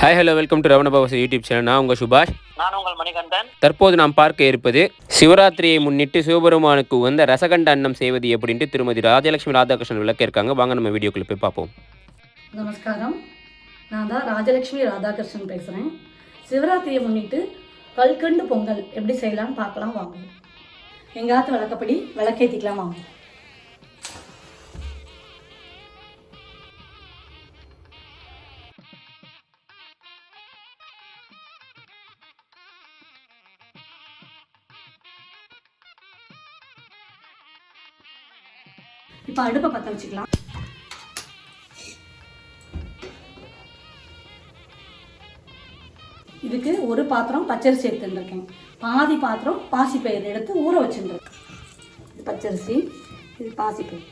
Hi hello welcome to Ravanababa's YouTube channel. நான் உங்கள் சுபாஷ். நான் உங்கள் மணிகண்டன். தற்போது நாம் பார்க்க இருப்பது சிவராத்திரியை முன்னிட்டு சிவபெருமானுக்கு உகந்த ரசகண்ட அன்னம் செய்வது எப்படின்ட்டு திருமதி ராஜலட்சுமி ராதாகிருஷ்ணன் விளக்க இருக்காங்க. வாங்க நம்ம வீடியோக்குள்ள போய் பார்ப்போம். நமஸ்காரம், நான் தான் ராஜலக்ஷ்மி ராதாகிருஷ்ணன் பேசுகிறேன். சிவராத்திரியை முன்னிட்டு கல்கண்டு பொங்கல் எப்படி செய்யலாம்னு பார்க்கலாம் வாங்க. எங்காத்து விளக்கப்படி விளக்கேற்றிக்கலாம் வாங்க. இப்போ அடுப்பை பற்ற வச்சுக்கலாம். இதுக்கு ஒரு பாத்திரம் பச்சரிசி எடுத்துருக்கேன். பாதி பாத்திரம் பாசிப்பயிறு எடுத்து ஊற வச்சுருக்கேன். இது பச்சரிசி, இது பாசிப்பயிறு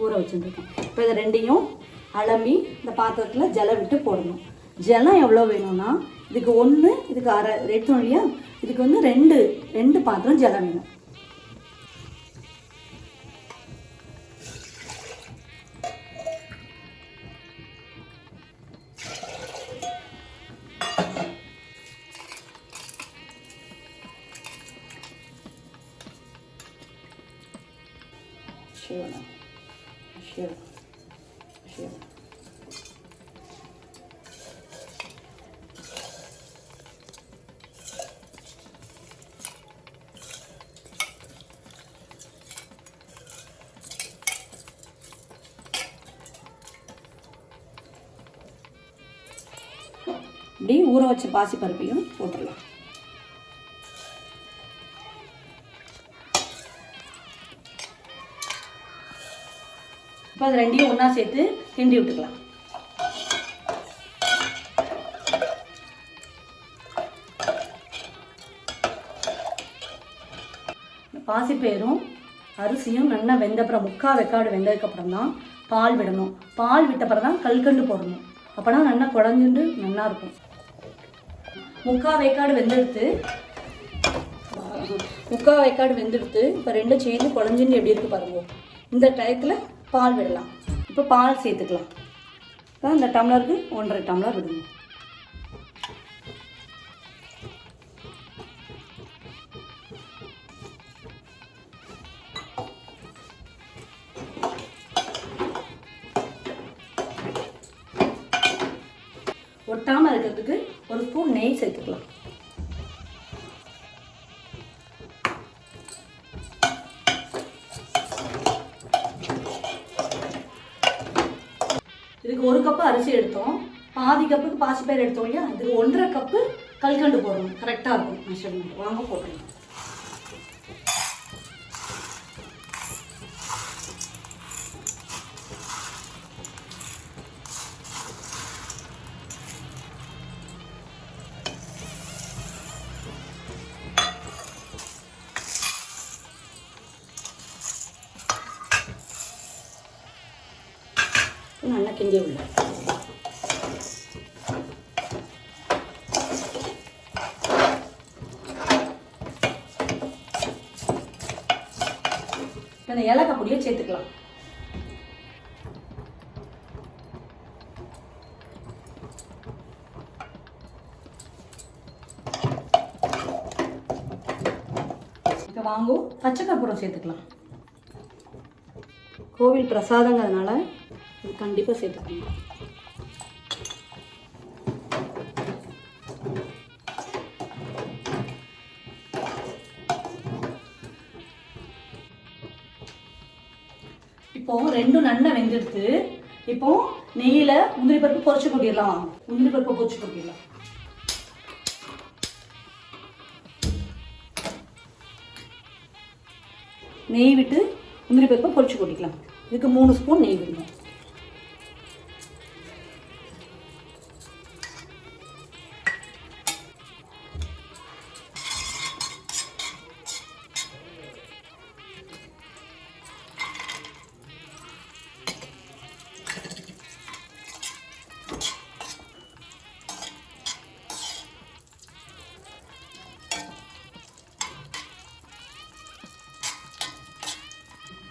ஊற வச்சுருக்கேன். இப்போ இதை ரெண்டையும் அலம்பி இந்த பாத்திரத்தில் ஜலம் விட்டு போடணும். ஜலம் எவ்வளோ வேணும்னா இதுக்கு ஒன்று, இதுக்கு அரை எடுத்தோம் இல்லையா, இதுக்கு வந்து ரெண்டு பாத்திரம் ஜலம் வேணும். இப்படி ஊற வச்ச பாசி பருப்பையும் போட்டுடலாம். இப்போ அது ரெண்டையும் ஒன்றா சேர்த்து கிண்டி விட்டுக்கலாம். பாசிப்பயிரும் அரிசியும் நல்லா வெந்தப்புறம் 3/4 வெக்காடு வெந்ததுக்கப்புறம் தான் பால் விடணும். பால் விட்டப்புறம் தான் கல்கண்டு போடணும். அப்போனா நல்லா குழஞ்சுட்டு நல்லா இருக்கும். 3/4 வெக்காடு வெந்தெடுத்து இப்போ ரெண்டும் சேர்ந்து குழஞ்சுன்னு எப்படி இருக்குது பாருங்க. இந்த டயத்தில் பால் விடலாம். இப்போ பால் சேர்த்துக்கலாம். இந்த டம்ளருக்கு 1.5 டம்ளர் விடுங்க. ஒட்டாமல் இருக்கிறதுக்கு ஒரு ஸ்பூன் நெய் சேர்த்துக்கலாம். இதுக்கு 1 கப்பு அரிசி எடுத்தோம், பாதி கப்புக்கு பாசிப்பயிறு எடுத்தோம் இல்லையா, இதுக்கு 1.5 கப்பு கல்கண்டு போடணும். கரெக்டாக இருக்கும் மெஷர்மெண்ட். வாங்க போட்டுக்கலாம். நல்லா கிண்டி உள்ள இந்த ஏலக்காய் பொடியை சேர்த்துக்கலாம். இப்போ வாங்கோ பச்சை கற்பூரம் சேர்த்துக்கலாம். கோவில் பிரசாதங்கிறதுனால இது கண்டிப்பாக சேர்த்துக்கணும். இப்போ ரெண்டும் நல்லா வெந்தெடுத்து இப்போ நெய்யில் முந்திரி பருப்பு பொரிச்சு கொட்டிடலாம். முந்திரி பருப்பு பொரிச்சு கொட்டிடலாம். நெய் விட்டு முந்திரி பருப்பை பொரிச்சு கொட்டிக்கலாம். இதுக்கு 3 ஸ்பூன் நெய் விடணும்.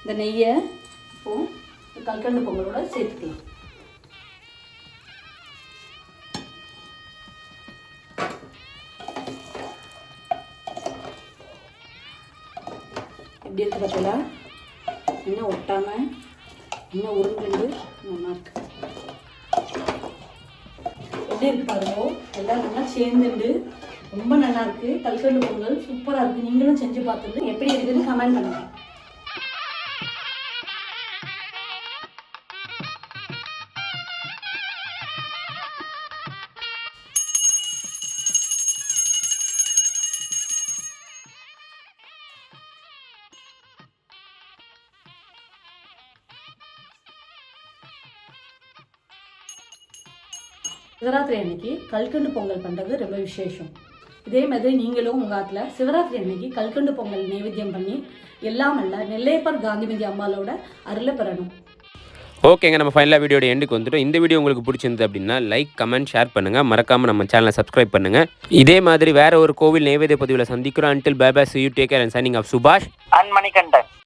இந்த நெய்யை இப்போது கல்கண்டு பொங்கலோட சேர்த்துக்கலாம். எப்படி இருக்குது பார்த்தீங்களா? இன்னும் ஒட்டாமல் இன்னும் உருண்டு நல்லா இருக்கு. எப்படி இருக்கு பாருங்க, எல்லாம் நல்லா சேர்ந்துண்டு ரொம்ப நல்லா இருக்கு. கல்கண்டு பொங்கல் சூப்பராக இருக்கு. நீங்களும் செஞ்சு பார்த்துட்டு எப்படி இருக்குன்னு கமெண்ட் பண்ணுங்க. சிவராத்திரி அன்னைக்கு கல்கண்டு பொங்கல் பண்ணுறது ரொம்ப விசேஷம். இதே மாதிரி நீங்களும் உங்கள் ஆத்தில் சிவராத்திரி அன்னைக்கு கல்கண்டு பொங்கல் நைவேத்தியம் பண்ணி எல்லாம் அல்ல நெல்லையப்பர் காந்திமதி அம்மாவோட அருளை பெறணும். ஓகேங்க, நம்ம ஃபைனலாக வீடியோட எண்டுக்கு வந்துட்டோம். இந்த வீடியோ உங்களுக்கு பிடிச்சிருந்தது அப்படின்னா லைக், கமெண்ட், ஷேர் பண்ணுங்கள். மறக்காமல் நம்ம சேனலை சப்ஸ்கிரைப் பண்ணுங்கள். இதே மாதிரி வேறு ஒரு கோவில் நைவேத்திய பதிவில் சந்திக்கிறோம். Until bye bye, see you, take care and signing off. சுபாஷ் and Manikanthan.